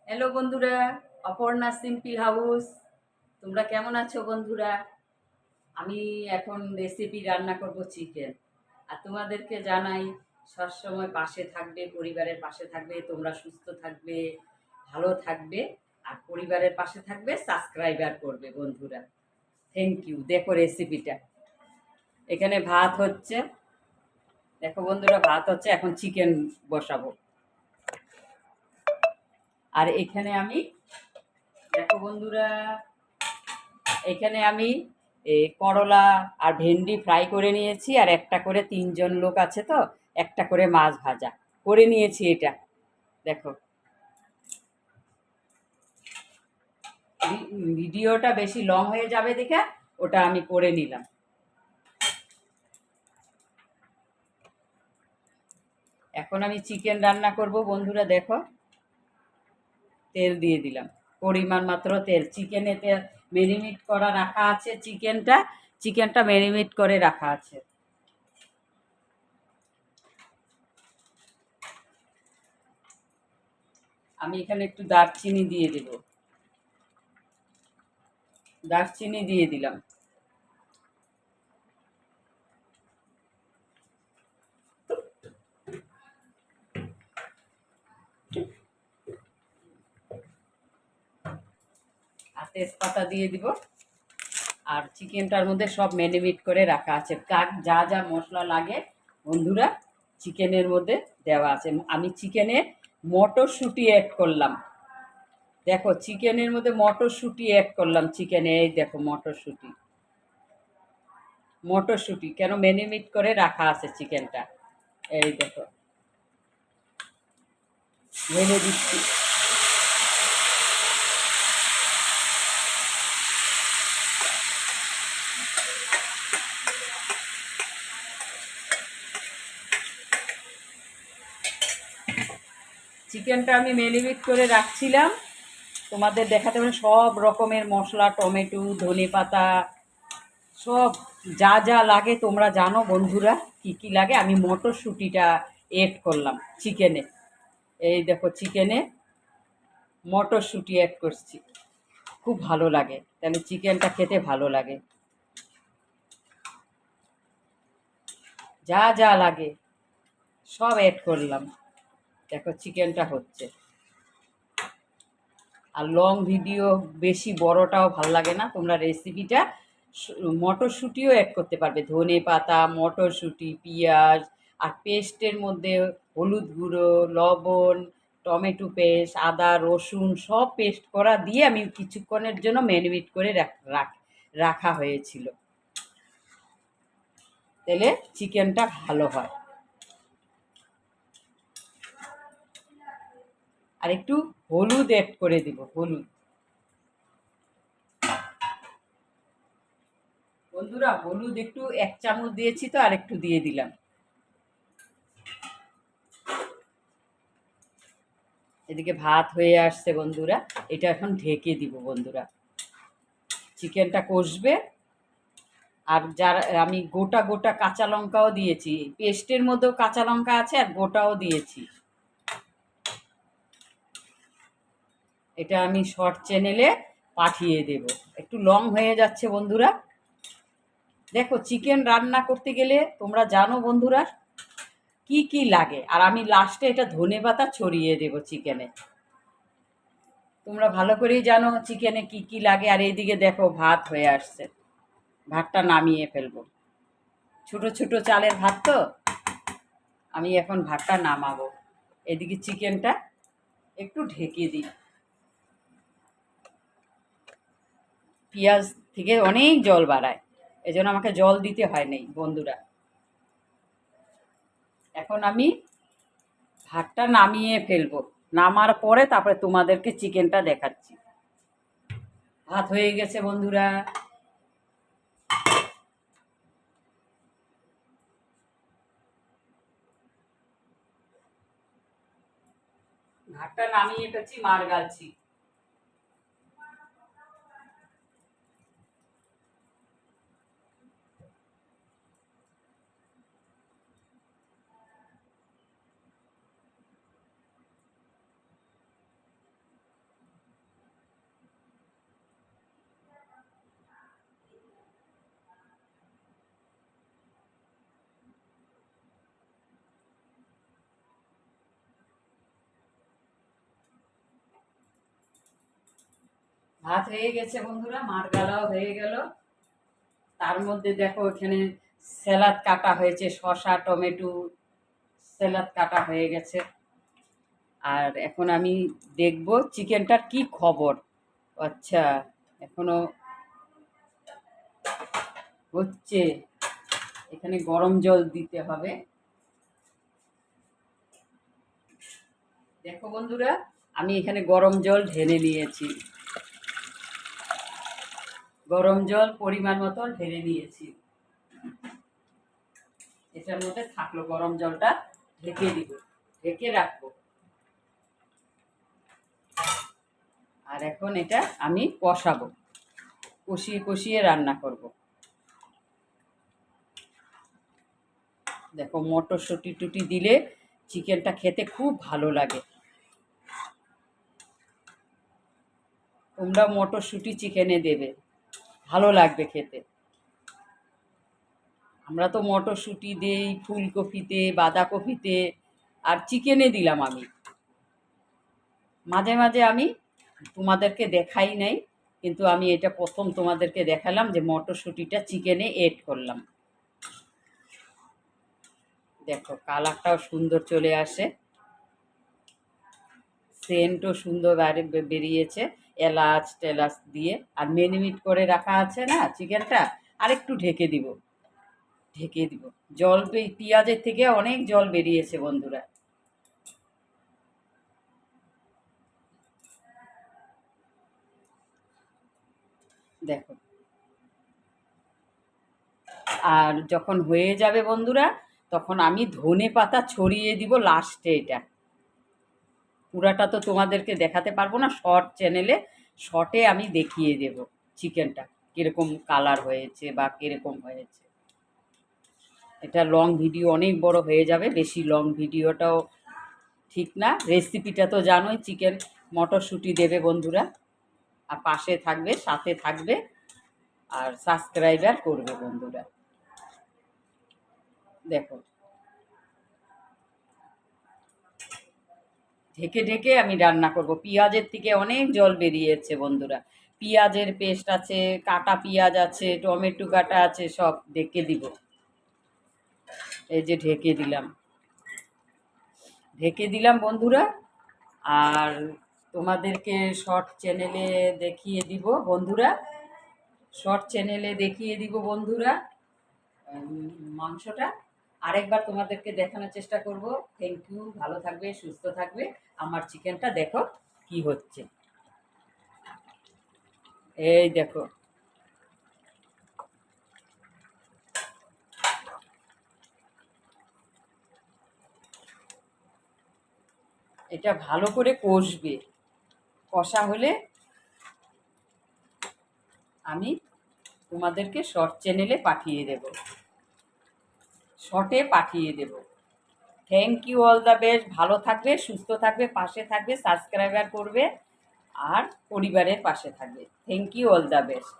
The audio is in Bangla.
হ্যালো বন্ধুরা, অপর্ণা সিম্পল হাউস। তোমরা কেমন আছো বন্ধুরা? আমি এখন রেসিপি রান্না করব চিকেন। আর তোমাদেরকে জানাই সবসময় পাশে থাকবে, পরিবারের পাশে থাকবে, তোমরা সুস্থ থাকবে, ভালো থাকবে, আর পরিবারের পাশে থাকবে, সাবস্ক্রাইবার করবে বন্ধুরা। Thank you. দেখো রেসিপিটা, এখানে ভাত হচ্ছে, দেখো বন্ধুরা ভাত হচ্ছে, এখন চিকেন বসাবো। আর এখানে আমি, দেখো বন্ধুরা, এখানে আমি করলা আর ভেন্ডি ফ্রাই করে নিয়েছি, আর একটা করে 3জন লোক আছে তো একটা করে মাছ ভাজা করে নিয়েছি। এটা দেখো, ভিডিওটা বেশি লং হয়ে যাবে দেখে ওটা আমি করে নিলাম। এখন আমি চিকেন রান্না করব বন্ধুরা। দেখো, তেল দিয়ে দিলাম, পরিমাণ মাত্র তেল। চিকেনে তেল ম্যারিনেট করা রাখা আছে, চিকেনটা ম্যারিনেট করে রাখা আছে। আমি এখানে একটু দারচিনি দিয়ে দেব, দারচিনি দিয়ে দিলাম। আর তেজপাতা দিয়ে দিব। আর চিকেনটার মধ্যে সব ম্যারিনেট করে রাখা আছে, যা যা মশলা লাগে বন্ধুরা চিকেনের মধ্যে দেওয়া আছে। আমি চিকেনে মটরশুঁটি অ্যাড করলাম। দেখো, চিকেনের মধ্যে মটরশুঁটি অ্যাড করলাম চিকেনে। এই দেখো মটরশুঁটি, মটরশুঁটি কেন ম্যারিনেট করে রাখা আছে চিকেনটা। এই দেখো, ঢেলে দিচ্ছি। চিকেনটা আমি ম্যারিনেট করে রাখছিলাম তোমাদের দেখাতে, মানে সব রকমের মশলা, টমেটো, ধনেপাতা, সব যা যা লাগে তোমরা জানো বন্ধুরা কি কি লাগে। আমি মটরশুঁটিটা এড করলাম চিকেনে। এই দেখো, চিকেনে মটরশুঁটি অ্যাড করছি, খুব ভালো লাগে, তাহলে চিকেনটা খেতে ভালো লাগে। যা যা লাগে সব অ্যাড করলাম। দেখো চিকেনটা হচ্ছে। আর লং ভিডিও বেশি বড়টাও ভালো লাগে না, তোমরা রেসিপিটা মটরশুঁটিও অ্যাড করতে পারবে, ধনে পাতা, মটরশুঁটি, পেঁয়াজ, আর পেস্টের মধ্যে হলুদ গুঁড়ো, লবণ, টমেটো পেস্ট, আদা রসুন সব পেস্ট করা দিয়ে আমি কিছুক্ষণের জন্য ম্যারিনেট করে রাখা হয়েছিল, তাহলে চিকেনটা ভালো হয়। আর একটু হলুদ অ্যাড করে দিব, হলুদ বন্ধুরা, হলুদ একটু 1 চামচ দিয়েছি তো, আর একটু দিয়ে দিলাম। এদিকে ভাত হয়ে আসছে বন্ধুরা, এটা এখন ঢেকে দিব বন্ধুরা, চিকেনটা কষবে। আর যারা আমি গোটা গোটা কাঁচা লঙ্কাও দিয়েছি, পেস্টের মধ্যেও কাঁচা লঙ্কা আছে আর গোটাও দিয়েছি। এটা আমি শর্ট চ্যানেলে পাঠিয়ে দেব। একটু লং হয়ে যাচ্ছে বন্ধুরা। দেখো, চিকেন রান্না করতে গেলে তোমরা জানো বন্ধুরা কি কি লাগে, আর আমি লাস্টে এটা ধনেপাতা ছড়িয়ে দেব চিকেনে। তোমরা ভালো করেই জানো চিকেনে কি কি লাগে। আর এইদিকে দেখো ভাত হয়ে আসছে, ভাতটা নামিয়ে ফেলবো। ছোট ছোট চালের ভাত তো, আমি এখন ভাতটা নামাবো। এদিকে চিকেনটা একটু ঢেকে দিই, পেঁয়াজ থেকে অনেক জল বাড়ায়, এজন্য আমাকে জল দিতে হয় নাই বন্ধুরা। এখন আমি ভাতটা নামিয়ে ফেলবো, নামার পরে তারপরে তোমাদেরকে চিকেনটা দেখাচ্ছি। ভাত হয়ে গেছে বন্ধুরা। ভাতটা নামিয়ে ফেলছি, মার গালছি। ভাত হয়ে গেছে বন্ধুরা, মার গালাও হয়ে গেল। তার মধ্যে দেখো এখানে স্যালাড কাটা হয়েছে, শসা টমেটো স্যালাড কাটা হয়ে গেছে। আর এখন আমি দেখব চিকেনটার কি খবর। আচ্ছা, এখনো হচ্ছে। এখানে গরম জল দিতে হবে। দেখো বন্ধুরা, আমি এখানে গরম জল ঢেলে নিয়েছি। গরম জল পরিমাণ মতো ঢেলে নিয়েছি। এটার মধ্যে থাকলো গরম জলটা, ঢেকে দিব, ঢেকে রাখবো। আর এখন এটা আমি কষাবো, কষিয়ে কষিয়ে রান্না করব। দেখো মটরশুঁটি টুটি দিলে চিকেনটা খেতে খুব ভালো লাগে। তোমরা মটরশুঁটি চিকেনে দেবে, ভালো লাগবে খেতে। আমরা তো মটরশুঁটি দেই ফুলকপিতে, বাঁধাকপিতে, আর চিকেনে দিলাম আমি। মাঝে মাঝে আমি তোমাদেরকে দেখাই নাই, কিন্তু আমি এটা প্রথম তোমাদেরকে দেখালাম যে মটরশুঁটিটা চিকেনে এড করলাম। দেখো কালারটাও সুন্দর চলে আসে, সেন্টও সুন্দর বেরিয়েছে এলাচ টেলাচ দিয়ে। আর মেরিনেট করে রাখা আছে না চিকেনটা, আর একটু ঢেকে দিব, ঢেকে দিব। জল পেঁয়াজের থেকে অনেক জল বেরিয়েছে বন্ধুরা। দেখো, আর যখন হয়ে যাবে বন্ধুরা, তখন আমি ধনে পাতা ছড়িয়ে দিব লাস্টে। এটা পুরাটা তো তোমাদেরকে দেখাতে পারবো না, শর্ট চ্যানেলে শর্টে আমি দেখিয়ে দেব চিকেনটা কীরকম কালার হয়েছে বা কীরকম হয়েছে। এটা লং ভিডিও অনেক বড় হয়ে যাবে, বেশি লং ভিডিওটাও ঠিক না। রেসিপিটা তো জানোই, চিকেন মটরশুঁটি দেবে বন্ধুরা, আর পাশে থাকবে, সাথে থাকবে, আর সাবস্ক্রাইবার করবে বন্ধুরা। দেখো ঢেকে ঢেকে আমি রান্না করব। পেঁয়াজের থেকে অনেক জল বেরিয়েছে বন্ধুরা। পেঁয়াজের পেস্ট আছে, কাটা পেঁয়াজ আছে, টমেটো কাটা আছে, সব ঢেকে দিব। এই যে ঢেকে দিলাম, ঢেকে দিলাম বন্ধুরা। আর তোমাদেরকে শর্ট চ্যানেলে দেখিয়ে দিব বন্ধুরা, শর্ট চ্যানেলে দেখিয়ে দিব বন্ধুরা মাংসটা। আরেকবার তোমাদেরকে দেখানোর চেষ্টা করব। থ্যাংক ইউ, ভালো থাকবে, সুস্থ থাকবে। আমার চিকেনটা দেখো কি হচ্ছে, এই দেখো। এটা ভালো করে কষবে, কষা হলে আমি তোমাদেরকে শর্ট চ্যানেলে পাঠিয়ে দেব, শর্টে পাঠিয়ে দেব। Thank you, all the best. ভালো থাকবে, সুস্থ থাকবে, পাশে থাকবে, সাবস্ক্রাইবার করবে, আর পরিবারের পাশে থাকবে। Thank you, all the best.